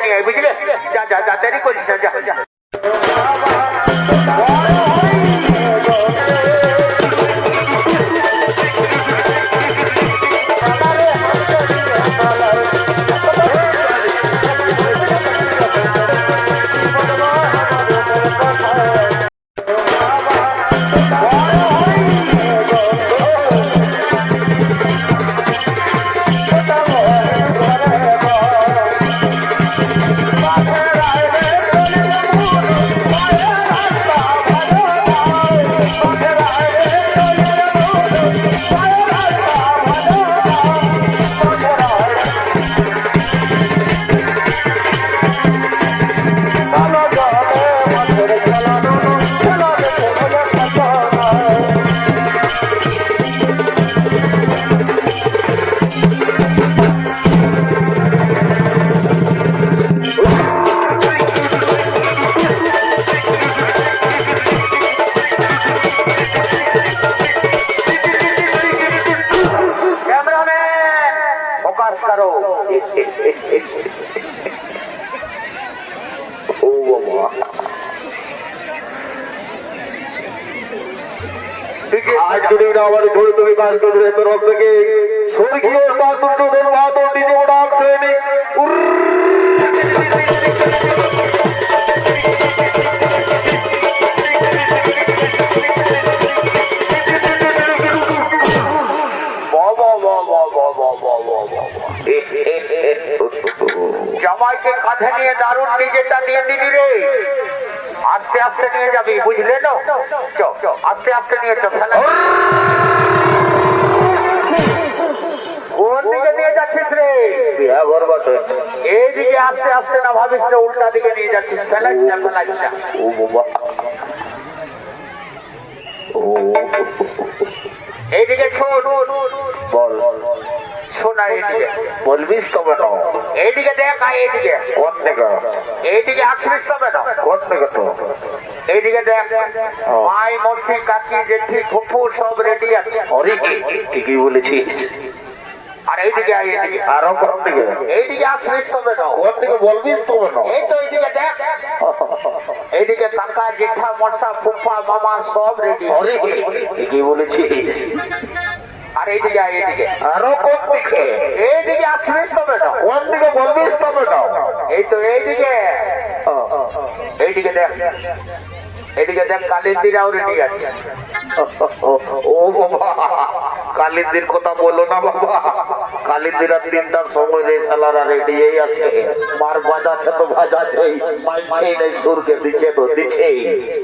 নিয়ে আয় বুঝলে যা যা যা দেরি করিস না যা যা हमारे थोड़ी थोड़ी बात कर रहे तरफ के स्वर्गीय জামাই के কাঁধে নিয়ে দারুণ ডিজেটা নিয়ে নিলি রে আস্তে আস্তে নিয়ে যাবি বুঝলে না চল আস্তে আস্তে নিয়ে চল ফেলা কোন দিকে নিয়ে যাচ্ছিস রে বিয়া ঘর বসে এইদিকে আস্তে আস্তে না ভাবিস না উল্টা দিকে নিয়ে যাচ্ছিস ফেলাইস না ও বাবা ও এইদিকে শোন বল শোনা এইদিকে বলবিস তবে না এইদিকে দেখ এইদিকে কোন দিকে এইদিকে আসবিস তবে না কোন দিকে তো এইদিকে দেখ মাই মর্সি কাকি জেঠি ফুফু সব রেডি আছে অরে ঠিকই বলেছিস আর এইদিকে এইদিকে আরো কোন দিকে এইদিকে আসবিস তবে না কোন দিকে বলবিস তবে না এই তো এইদিকে দেখ এইদিকে কাকা জেঠা মর্সা ফুফা মামা সব রেডি অরে ঠিকই বলেছিস আর এইদিকে এইদিকে আরো কোন দিকে এইদিকে আসবিস তবে না কোন দিকে বলবিস তবে না এই তো এইদিকে এইদিকে দেখ এইদিকে দেখ কালিন্দিরাও রেডি আছে ও বাবা কালিন্দির কথা বলো না বাবা কালিন্দিরা 3টার সময় রে সালারা রেডি আছে মার বাজাচ্ছে তো বাজাচ্ছেই মাইছেই নেই সুরকে দিচ্ছে তো দিচ্ছেই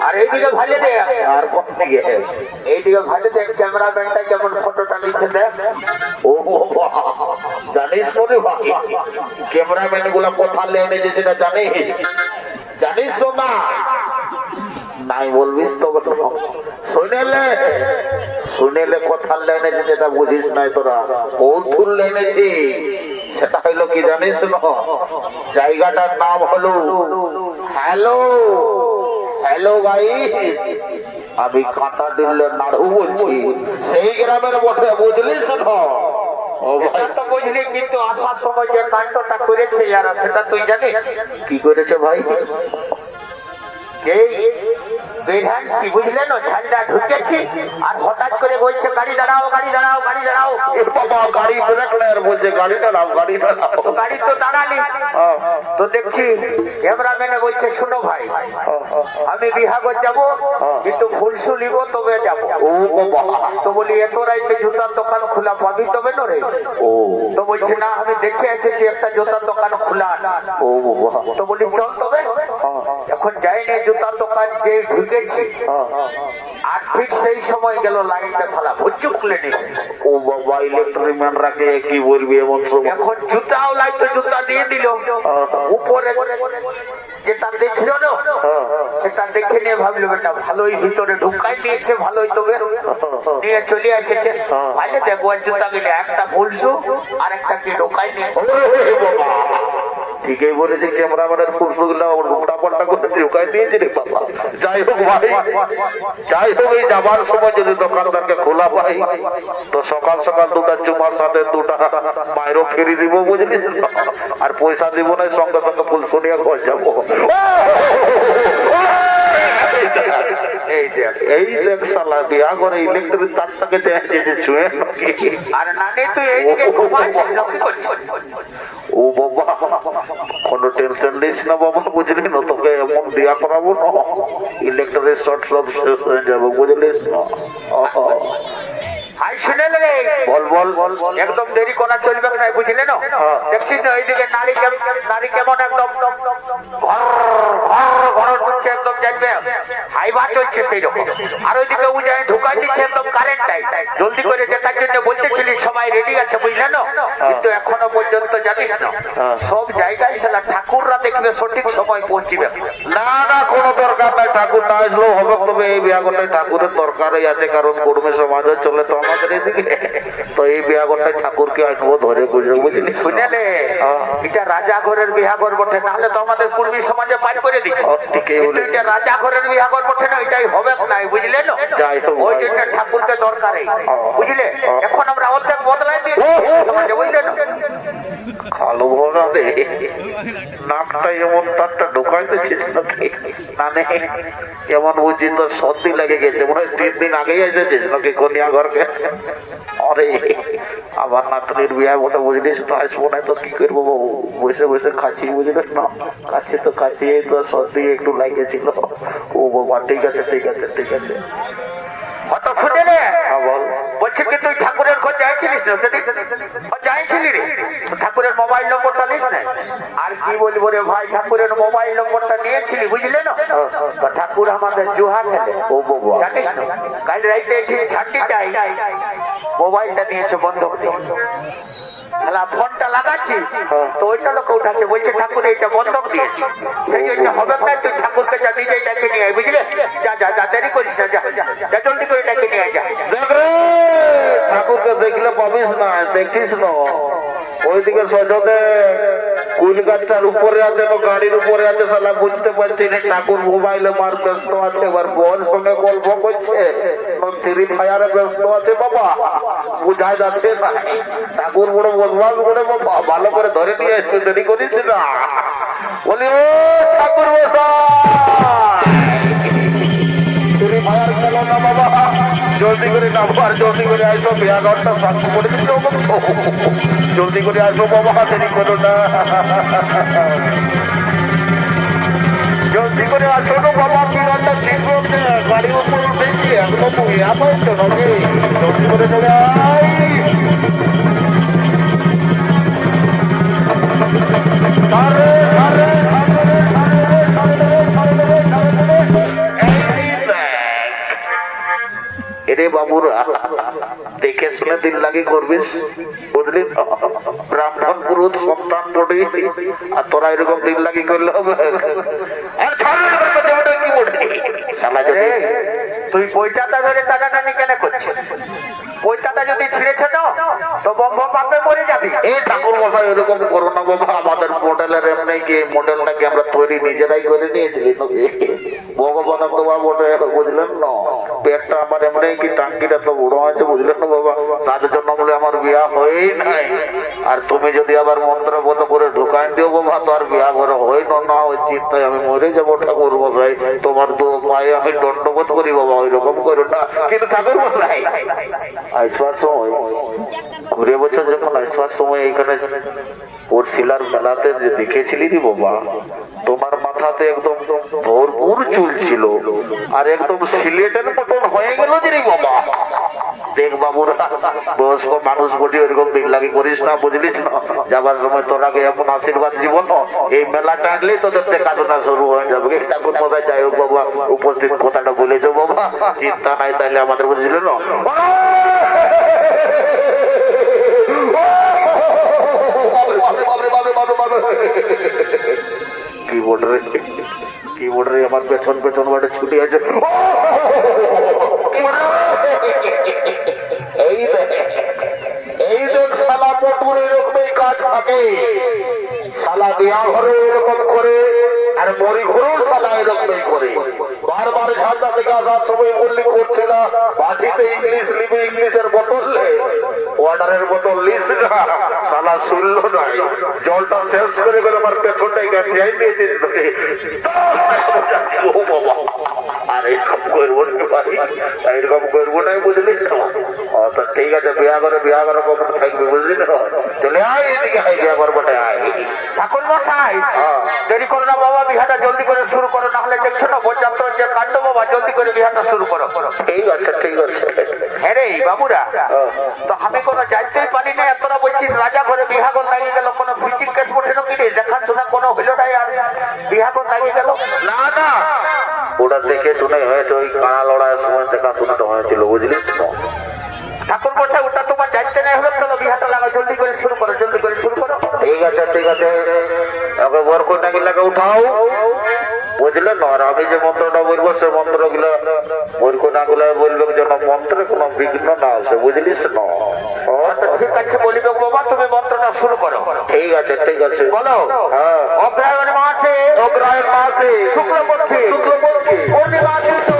আর এইদিকে ভালো দেখ আর কোন দিকে এইদিকে ভালো দেখ ক্যামেরাম্যানটা কেমন ফটোটা নিচ্ছে দেখ ও জানিস রে ভাই ক্যামেরাম্যান গুলা কোথা লেনে যে সেটা জানিস না নাই বলবিস তো শুনেলে কথা লেনেছি সেটা বুঝিস নাই তোরা বহুত ফুল লেনেছি সেটা হইলো কি জানিস না জায়গাটার নাম হলো হ্যালো হ্যালো ভাই আমি কাঁটা দিলে নাড়ু বলছি সেই গ্রামের বটে বুঝলিস না বুঝলি কিন্তু আসার সময় যে কাণ্ডটা করেছে যারা সেটা তুই জানিস কি করেছে ভাই বেধানছি বুঝলেন ঝান্ডা ঢুকেছি আর হঠাৎ করে বলছে গাড়ি দাঁড়াও গাড়ি দাঁড়াও গাড়ি দাঁড়াও বাবা গাড়ি ব্রেক বলছে গাড়ি দাঁড়াও গাড়ি দাঁড়াও গাড়ি তো দাঁড়ালি তো দেখছি ক্যামেরাম্যানে বলছে শুনো ভাই আমি বিহাগর যাব কিন্তু ফুলসু নিব তবে যাবো তো বলি এত রাইতে জুতার দোকান খোলা পাবি তবে না রে তো বলছে না আমি দেখে এসেছি একটা জুতার দোকান খোলা তো বলি চল তবে এখন যাইনি জুতার দোকান যে ঢুকেছি আর ঠিক সেই সময় গেল লাইনটা ফেলা ভুচু খুলে নিল ও বাবা ইলেকট্রিক ম্যান রাখে কি বলবি এমন সময় এখন জুতাও লাইতো জুতা দিয়ে দিল উপরে যেটা দেখল না সেটা দেখে নিয়ে ভাবলো বেটা ভালোই ভিতরে ঢুকাই দিয়েছে ভালোই তবে নিয়ে চলে এসেছে ভালো দেখো জুতা গেলে একটা ভুলছু আর একটা কি ঢুকাই নিয়ে ঠিকই বলেছে, ক্যামেরাম্যানের ফুলগুলো উল্টা পাল্টা করে ঢুকাই দিয়েছে রে বাবা। যাই হোক ভাই, যাই হোক, এই যাবার সময় যদি দোকানদারকে খোলা পাই তো সকাল সকাল দুটা চুমার সাথে দুটা বাইরেও ফেরি দিব, বুঝলি, আর পয়সা দিব না, সঙ্গে সঙ্গে ফুল শুনিয়া ঘর যাবো। এই দেখ শালা বিয়া করে ইলেকট্রিক তারটাকে যে ছুঁয়ে আর নানি তুই এইদিকে ঘুমাচ্ছিস। ও বাবা, কোনো টেনশন নিস না বাবা, বুঝলি না, তোকে এমন দিয়া করাবো না, ইলেকট্রিক শর্ট সব শেষ হয়ে যাবে, বুঝলিস না। হাই শুনে রে, বল বল বল, একদম দেরি করা চলবে না, বুঝলে না? দেখছিস না এইদিকে নারী কেমন একদম ঘর ঢুকছে, একদম জানবে হাইবা চলছে সেই রকম। আর ওইদিকে উজায় ঢুকাই দিচ্ছে একদম কারেন্টটাই। জলদি করে দেখার জন্য বলতেছিলি সবাই রেডি আছে, বুঝলে না? কিন্তু এখনো পর্যন্ত জানিস না, সব জায়গায় সেটা ঠাকুররা দেখবে সঠিক সময় পৌঁছিবে না। না, কোনো দরকার নাই, ঠাকুর না আসলেও হবে, তবে এই বিয়াগরটাই ঠাকুরের দরকারই আছে, কারণ কর্মী সমাজে চলে তো আমাদের এদিকে, তো এই বিয়াগরটাই ঠাকুরকে আসবো ধরে বুঝে, বুঝলি, শুনেলে এটা রাজা ঘরের বিহাগর বটে, নাহলে তো আমাদের পূর্বী সমাজে পাই করে দিচ্ছে। এটা রাজা ঘরের বিহাগর বটে না, এটাই হবে নাই, বুঝলে না? ওই জন্য ঠাকুরকে দরকার, বুঝলে? এখন আমরা অর্ধেক বদলাই দিই সমাজে, বুঝলে না? কালো ভরা রে, নাকটা এমন তারটা ঢোকাইতেছিস নাকি? না নে, এমন বুঝি তো সর্দি লেগে গেছে, মনে হয় 3 দিন আগেই এসেছিস নাকি কনিয়া ঘরকে? আরে আমার নাতনির বিয়ে বটে, বুঝলিস তো, আসবো না তো কি করবো বাবু, বসে বসে খাচ্ছি, বুঝলিস না, খাচ্ছি তো খাচ্ছি, এই তো সর্দি একটু লাগেছিল। ও বাবা, ঠিক আছে ঠিক আছে ঠিক আছে। হঠাৎ ছুটে রে, বল। বলছি কি তুই ঠাকুরের ঘর যাইছিলিস না? যাইছিলি রে, ঠাকুরের মোবাইল নম্বরটা নিস না? আর কি বলবো রে ভাই, ঠাকুরের মোবাইল নম্বরটা নিয়েছিলি, বুঝলে না? ঠাকুর আমাদের জুহা খেলে, ও বাবা, জানিস না? কাল রাইতে ছাড়তে চাই, মোবাইলটা নিয়েছে বন্ধ ফোনটা লাগাচ্ছি, তো ওইটা লোক উঠাচ্ছে, বলছে ঠাকুর এইটা বন্ধক দিয়েছে, সেই জন্য হবে না, তুই ঠাকুরকে যা নিজেই ডাকে নিয়ে আয়, বুঝলে? যা যা যা, দেরি করিস না, যা জলদি করে ডাকে নিয়ে আয়, যা। দেখ রে, ঠাকুরকে দেখলে পাবিস না, দেখিস না, ওইদিকে সজনে কুল গাছটার উপরে আছে, গাড়ির উপরে আছে, সালা বুঝতে পারছি না, ঠাকুর মোবাইলে মার ব্যস্ত আছে, এবার বল সঙ্গে গল্প করছে, ফ্রি ফায়ারে ব্যস্ত আছে বাবা, বুঝা যাচ্ছে না। ঠাকুর বড় বদমাস করে বাবা, ভালো করে ধরে নিয়ে আসতে দেরি করিস না। বলি ও ঠাকুর ফ্রি ফায়ার খেলো না বাবা, জলদি করে নামো আর জলদি করে আসবো, বিয়া ঘরটা শান্ত করে দিচ্ছ, জলদি করে আসবো বাবা, দেরি করো না, জলদি করে আসো না বাবা, বিমানটা ঠিক করছে, গাড়ির উপর উঠেছি, এখনো তো ইয়া পাইছো নাকি, জলদি করে চলে আয়। এরে বাবুরা, দেখে শুনে দিল লাগে করবিস, বুঝলি, ব্রাহ্মণ পুরুষ সন্তান পড়ি, আর তোরা এরকম দিল লাগে করলে হবে? তুই পয়সাটা ধরে টানাটানি কেন করছিস? পয়সাটা যদি ছিঁড়েছে না তো বম্ব পাপে মরে যাবি। এই ঠাকুর মশাই এরকম করো না বাবা, আমাদের মডেলের এমনি কি মডেলটাকে আমরা তৈরি নিজেরাই করে নিয়েছিলি, ভগবানের তোমার বটে, বুঝলেন না, পেটটা আমার এমনি কি টাঙ্কিটা তো বড় আছে, বুঝলেন না বাবা, তার জন্য বলে আমার বিয়া হয়েই নাই। আর তুমি যদি আবার মন্ত্রবোধ করে ঢুকাই দিও বাবা, তো আর বিয়া করে হয় না, ওই চিন্তায় আমি মরে যাবো ঠাকুর মশাই, তোমার দু পায়ে আমি দণ্ডবোধ করি বাবা, ওই রকম করো না। কিন্তু ঠাকুর মশাই আসবার সময়, ঘুরে বছর যখন আসবার সময় এইখানে ওর শিলার মেলাতে যে দেখেছিলি রে বাবা, তোমার মাথাতে একদম ভরপুর চুল ছিল, আর একদম সিলেটের মতন হয়ে গেল যে রে বাবা। দেখ বাবুরা, বয়স্ক মানুষ বলি ওইরকম দিন লাগে করিস না, বুঝলিস না, যাবার সময় তোর আগে এমন আশীর্বাদ জীবন, এই মেলাটা আসলেই তোদের দেখাশোনা শুরু হয়ে যাবে। ঠাকুর মশাই যাই হোক বাবা, উপস্থিত কথাটা বলেছো বাবা, চিন্তা নাই তাহলে আমাদের, বুঝলি না। কিবোর্ড রে আমার পেছন পেছন বাটে ছুটি আছে। এই দেখ শালা পটুর এরকমই কাজ থাকে, শালা বিয়া ঘরে এরকম করে আর মরি ঘরেও সালা এরকমই করে। বারবার ঝাঁটা থেকে আসার সময় বললি করছে না বাটিতে ইংলিশ লিবি, ইংলিশের বোতল ওয়াটারের বোতল লিস না, সালা শুনলো নাই। জলটা শেষ করে গেলে আমার পেছনটাই গেছে দিয়েছিস ও বাবা। আর এরকম করবো না ভাই, এরকম করবো না, বুঝলি তো? তা ঠিক আছে, বিয়া করে কখন থাকবে বুঝলি তো? চলে আয় এদিকে, আয় বিয়া করবোটা আয়। ঠাকুর মশাই দেরি করো না বাবা, বিহাটা জলদি করে শুরু করো, না হলে দেখছো না পর্যাপ্ত যে কাণ্ড বাবা, জলদি করে বিহাটা শুরু করো। ঠিক আছে ঠিক আছে। হ্যাঁ রে বাবুরা, তো আমি কোনো জানতেই পারি না, এতটা বলছি রাজা ঘরে বিহাগর লাগিয়ে গেল, কোনো ফিচিং কেস পড়ছে না কি রে? দেখাশোনা কোনো হইলো নাই আর বিহাগর লাগিয়ে গেল? না না, ওটা দেখে শুনে হয়েছে, ওই কানা লড়াইয়ের সময় দেখাশোনাটা হয়েছিল বুঝলি তো? ঠাকুর মশাই ওটা তোমার জানতে নাই হলো, চলো বিহাটা লাগা, জলদি করে শুরু করো, জলদি করে শুরু করো। ঠিক আছে ঠিক আছে, ওকে বরকত নাকি লাগে উঠাও বুঝলে না? আর আমি যে মন্ত্রটা বলবো সে মন্ত্রগুলো বরকনা গুলো বলবে যেন মন্ত্রে কোনো বিঘ্ন না আসে বুঝলিস না? ঠিক আছে বলিবে বাবা, তুমি মন্ত্রটা শুরু করো। ঠিক আছে ঠিক আছে, বলো। হ্যাঁ। অগ্রহায়ণ মাসে, অগ্রহায়ণ মাসে শুক্লপক্ষে, পূর্ণিমা তিথি,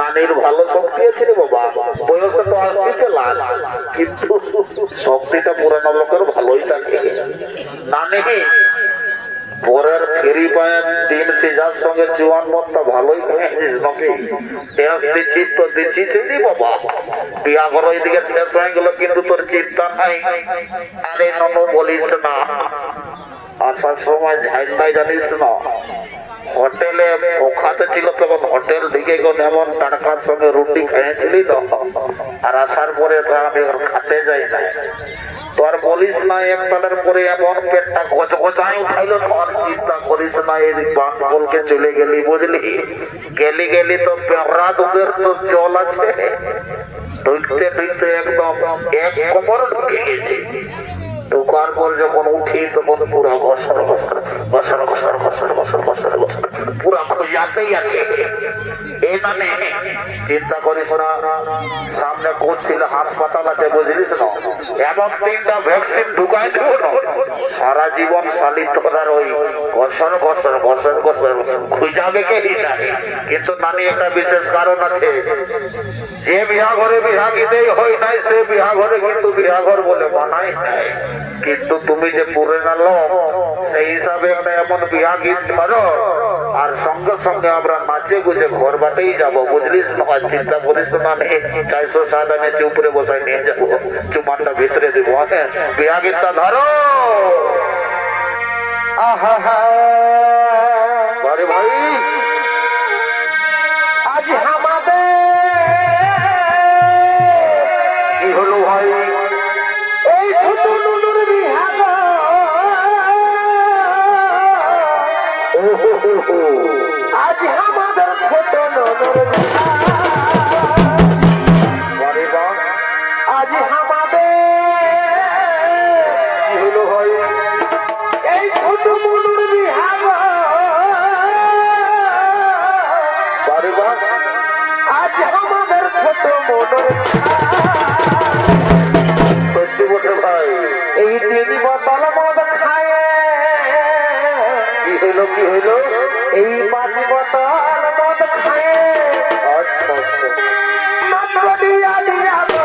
নানির ভালো শক্তি আছে রে বাবা, বয়সে তো আসতে লাল, কিন্তু শক্তিটা পুরানো লোকের ভালোই থাকে। নানি পরের ফেরি পায়ের দিন সিজার সঙ্গে জোয়ান মতটা ভালোই খেয়েছিস নাকি? দিচ্ছিস তো দিচ্ছিস নি বাবা, বিয়া করো এদিকে শেষ হয়ে গেল কিন্তু তোর চিন্তা নাই। আরে ননু বলিস না, আসার সময় ঝাইন্দাই জানিস না হোটেলে ওখাতে ছিল তখন হোটেল দিকে এমন টাটকার সঙ্গে রুটি খেয়েছিলি তো, আর আসার পরে তো আমি খাতে যাই না। তো আর বলিস না, একটার পরে এমন পেটটা গজগজায় উঠাইলো, তোর চিন্তা করিস না। এই বাঁশবলকে চলে গেলি বুঝলি, গেলি তো পেঁপড়া দুধের তো জল আছে, ঢুকতে ঢুকতে একদম এক কোমর ঢুকে গেছে। ঢোকার পর যখন উঠি তখন পুরা ঘসর ঘসর ঘসর ঘসর ঘসর ঘসর ঘসর ঘসর পুরা খুঁজা যাতেই আছে। এই মানে চিন্তা করিস না, সামনে করছিল হাসপাতাল আছে বুঝলিস না, এমন 3টা ভ্যাকসিন ঢুকাই দেব না, সারা জীবন শালি তোরার ওই ঘর্ষণ খুঁজাবে কে না। কিন্তু নানি একটা বিশেষ কারণ আছে, যে বিহা ঘরে বিহাগীতেই হয় নাই সে বিহা ঘরে কিন্তু বিহাঘর বলে মানাই নাই। কিন্তু তুমি যে পুরে গেল সেই হিসাবে একটা এমন বিহা গীত ধরো, আর সঙ্গে সঙ্গে আমরা নাচে গুজে ঘর বাটেই যাবো বুঝলিস না। চিন্তা করিস না, 407 আমি উপরে বসাই নিয়ে যাবো, চুমানটা ভিতরে দিব। হ্যাঁ, বিহা গীতটা ধরো। আরে ভাই আজ আমাদের কি হলো ভাই? এই ছোট নুনুর বিহাগ, আজ আমাদের ছোট নুনুর বিহাগ, আরে বাহ, আজ আমাদের কি হলো ভাই? এই ছোট নুনুর বিহাগ, আরে বাহ, আজ আমাদের ছোট নুনুর সত্যি বটে ভাই। এই 3 বোতল মদ খায়, কি হইলো কি হইলো? এই 5 বোতল মদ খায়, আচ্ছা আচ্ছা, মাত্র দিয়া দিয়া গো।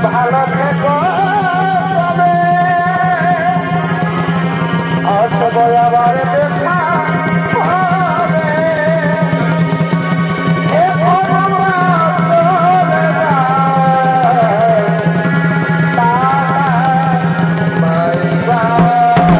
ভালো থেকো তবে আসবো আবার।